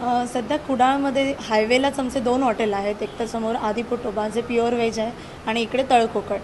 सध्या कुडाळमध्ये हायवेलाच आमचे 2 हॉटेल आहेत. एक तर समोर आदिपुटोबा जे प्युअर व्हेज आहे आणि इकडे तळकोकण.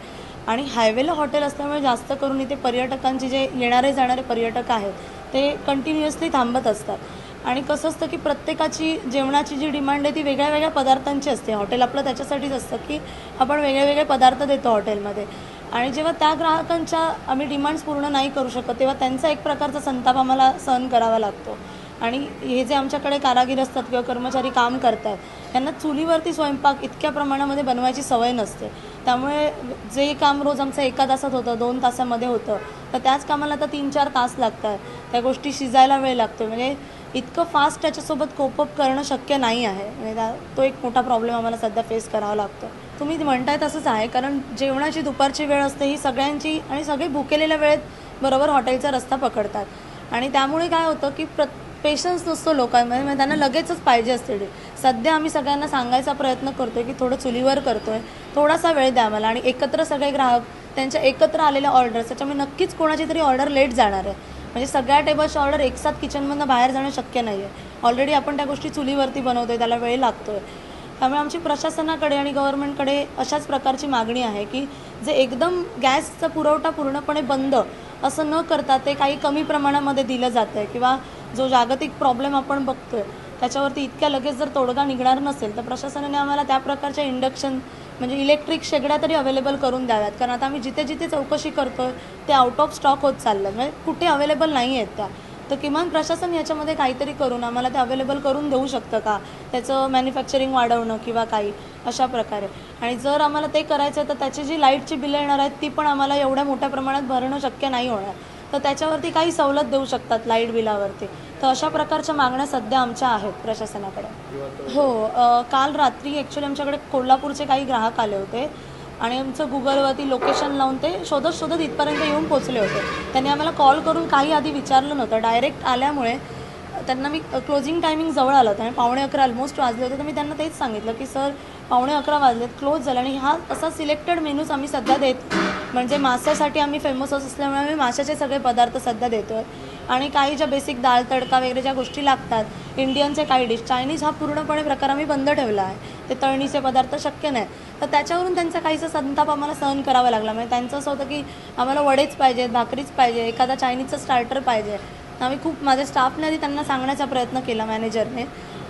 आणि हायवेला हॉटेल असल्यामुळे जास्त करून इथे पर्यटकांचे जे येणारे जाणारे पर्यटक आहेत ते कंटिन्युअसली थांबत असतात. आणि कसं असतं की प्रत्येकाची जेवणाची जी डिमांड आहे ती वेगळ्या वेगळ्या पदार्थांची असते. हॉटेल आपलं त्याच्यासाठीच असतं की आपण वेगळे वेगळे पदार्थ देतो हॉटेलमध्ये. आणि जेव्हा त्या ग्राहकांच्या आम्ही डिमांड्स पूर्ण नाही करू शकत तेव्हा त्यांचा एक प्रकारचा संताप आम्हाला सहन करावा लागतो. आणि हे जे आमच्याकडे कारागीर असतात किंवा कर्मचारी काम करतात त्यांना चुलीवरती स्वयंपाक इतक्या प्रमाणामध्ये बनवायची सवय नसते. त्यामुळे जे काम रोज आमचं 1 तासात होतं 2 तासामध्ये होतं तर त्याच कामाला आता 3-4 तास लागतात. त्या गोष्टी शिजायला वेळ लागतो. म्हणजे इतकं फास्ट त्याच्यासोबत कोपअप करणं शक्य नाही आहे. म्हणजे तो एक मोठा प्रॉब्लेम आम्हाला सध्या फेस करावा लागतो. तुम्ही म्हणताय तसंच आहे, कारण जेवणाची दुपारची वेळ असते ही सगळ्यांची आणि सगळे भुकेलेल्या वेळेत बरोबर हॉटेलचा रस्ता पकडतात. आणि त्यामुळे काय होतं की पेशन्स नसतो लोकांमध्ये. म्हणजे त्यांना लगेचच पाहिजे असते. सध्या आम्ही सगळ्यांना सांगायचा प्रयत्न करतोय की थोडं चुलीवर करतोय, थोडासा वेळ द्या आम्हाला. आणि एकत्र सगळे ग्राहक त्यांच्या एकत्र आलेल्या ऑर्डर्स त्याच्यामुळे नक्कीच कोणाची तरी ऑर्डर लेट जाणार आहे. म्हणजे सगळ्या टेबलची ऑर्डर एकसाथ किचनमधनं बाहेर जाणं शक्य नाही आहे. ऑलरेडी आपण त्या गोष्टी चुलीवरती बनवतोय, त्याला वेळ लागतोय. त्यामुळे आमची प्रशासनाकडे आणि गव्हर्नमेंटकडे अशाच प्रकारची मागणी आहे की जे एकदम गॅसचा पुरवठा पूर्णपणे बंद असं न करता ते काही कमी प्रमाणामध्ये दिलं जातं आहे किंवा जो जागतिक प्रॉब्लेम आपण बघतोय त्याच्यावरती इतक्या लगेच जर तोडगा निघणार नसेल तर प्रशासनाने आम्हाला त्या प्रकारच्या इंडक्शन म्हणजे इलेक्ट्रिक शेगड्या तरी अवेलेबल करून द्याव्यात. कारण आता आम्ही जिथे जिथे चौकशी करतोय ते आउट ऑफ स्टॉक होत चाललं. म्हणजे कुठे अवेलेबल नाही आहेत त्या. तर किमान प्रशासन याच्यामध्ये काहीतरी करून आम्हाला ते अवेलेबल करून देऊ शकतं का, त्याचं मॅन्युफॅक्चरिंग वाढवणं किंवा काही अशा प्रकारे. आणि जर आम्हाला ते करायचं आहे तर त्याची जी लाईटची बिलं येणार आहेत ती पण आम्हाला एवढ्या मोठ्या प्रमाणात भरणं शक्य नाही होणार. तर त्याच्यावरती काही सवलत देऊ शकतात लाईट बिलावरती. तर अशा प्रकारच्या मागण्या सध्या आमच्या आहेत प्रशासनाकडे. हो, काल रात्री ॲक्च्युली आमच्याकडे कोल्हापूरचे काही ग्राहक आले होते आणि आमचं गुगलवरती लोकेशन लावून ते शोधत शोधत इथपर्यंत येऊन पोचले होते. त्यांनी आम्हाला कॉल करून काही आधी विचारलं नव्हतं. डायरेक्ट आल्यामुळे त्यांना मी क्लोजिंग टायमिंग जवळ आलं होतं आणि 11:15 ऑलमोस्ट वाजले होते. तर मी त्यांना तेच सांगितलं की सर 11:15 वाजलेत, क्लोज झालं. आणि हा असा सिलेक्टेड मेनूज आम्ही सध्या देतो. म्हणजे माशासाठी आम्ही फेमस असल्यामुळे आम्ही माशाचे सगळे पदार्थ सध्या देतो आहे. आणि काही ज्या बेसिक डाळ तडका वगैरे ज्या गोष्टी लागतात, इंडियनचे काही डिश, चायनीज हा पूर्णपणे प्रकार आम्ही बंद ठेवला आहे. ते तळणीचे पदार्थ शक्य नाही. तर त्याच्यावरून त्यांचा काहीसा संताप आम्हाला सहन करावा लागला. म्हणजे त्यांचं असं होतं की आम्हाला वडेच पाहिजेत, भाकरीच पाहिजे, एखादा चायनीजचा स्टार्टर पाहिजे. आम्ही खूप माझ्या स्टाफने आधी त्यांना सांगण्याचा प्रयत्न केला मॅनेजरने,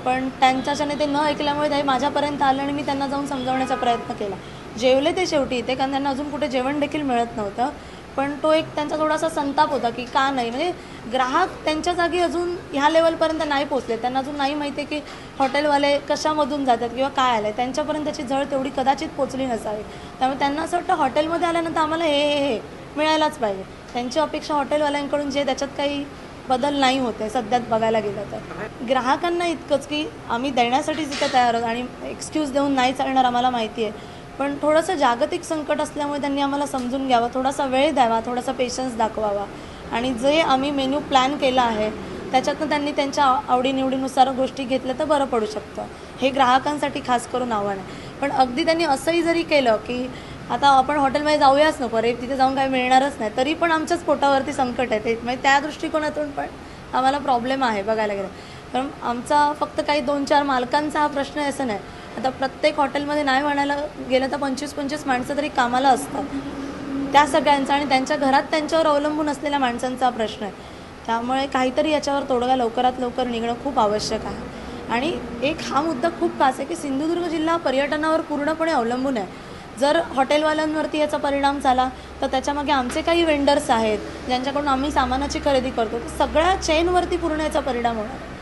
पण त्यांच्याच्याने ते न ऐकल्यामुळे ते माझ्यापर्यंत आलं आणि मी त्यांना जाऊन समजावण्याचा प्रयत्न केला. जेवले ते शेवटी इथे, कारण त्यांना अजून कुठे जेवण देखील मिळत नव्हतं. पण तो एक त्यांचा थोडासा संताप होता की का नाही. म्हणजे ग्राहक त्यांच्या जागी अजून ह्या लेवलपर्यंत नाही पोचले. त्यांना अजून नाही माहिती आहे की हॉटेलवाले कशामधून जातात किंवा काय आलं आहे. त्यांच्यापर्यंत त्याची झळ तेवढी कदाचित पोचली नसावी. त्यामुळे त्यांना असं वाटतं हॉटेलमध्ये आल्यानंतर आम्हाला हे मिळायलाच पाहिजे. त्यांची अपेक्षा हॉटेलवाल्यांकडून जे त्याच्यात काही बदल नाही होते सध्यात बघायला गेलं तर. ग्राहकांना इतकंच की आम्ही देण्यासाठीच इथे तयार आहोत आणि एक्सक्यूज देऊन नाही चालणार आम्हाला माहिती आहे. पण थोडंसं जागतिक संकट असल्यामुळे त्यांनी आम्हाला समजून घ्यावं, थोडासा वेळ द्यावा, थोडासा पेशन्स दाखवावा. आणि जे आम्ही मेन्यू प्लॅन केला आहे त्याच्यातनं त्यांनी त्यांच्या आवडीनिवडीनुसार गोष्टी घेतल्या तर बरं पडू शकतं. हे ग्राहकांसाठी खास करून आव्हान आहे. पण अगदी त्यांनी असंही जरी केलं की आता आपण हॉटेलमध्ये जाऊयाच नको रे, तिथे जाऊन काही मिळणारच नाही, तरी पण आमच्याच पोटावरती संकट आहे. ते म्हणजे त्या दृष्टिकोनातून पण आम्हाला प्रॉब्लेम आहे बघायला गेलं. कारण आमचा फक्त काही 2-4 मालकांचा हा प्रश्न आहे असं नाही. आता प्रत्येक हॉटेलमध्ये नाही म्हणायला गेलं तर 25-25 माणसं तरी कामाला असतात. त्या सगळ्यांचा आणि त्यांच्या घरात त्यांच्यावर अवलंबून असलेल्या माणसांचा प्रश्न आहे. त्यामुळे काहीतरी याच्यावर तोडगा लवकरात लवकर निघणं खूप आवश्यक आहे. आणि एक हा मुद्दा खूप खास आहे की सिंधुदुर्ग जिल्हा पर्यटनावर पूर्णपणे अवलंबून आहे. जर हॉटेलवाल्यांवरती याचा परिणाम झाला तर त्याच्यामागे आमचे काही वेंडर्स आहेत ज्यांच्याकडून आम्ही सामानाची खरेदी करतो, तर सगळ्या चेनवरती पूर्ण याचा परिणाम होणार आहे.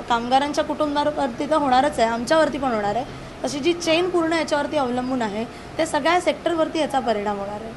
कामगारांच्या कुटुंबावरती तर होणारच आहे, आमच्यावरती पण होणार आहे. अशी जी चेन पूर्ण याच्यावरती अवलंबून आहे त्या सगळ्या सेक्टरवरती याचा परिणाम होणार आहे.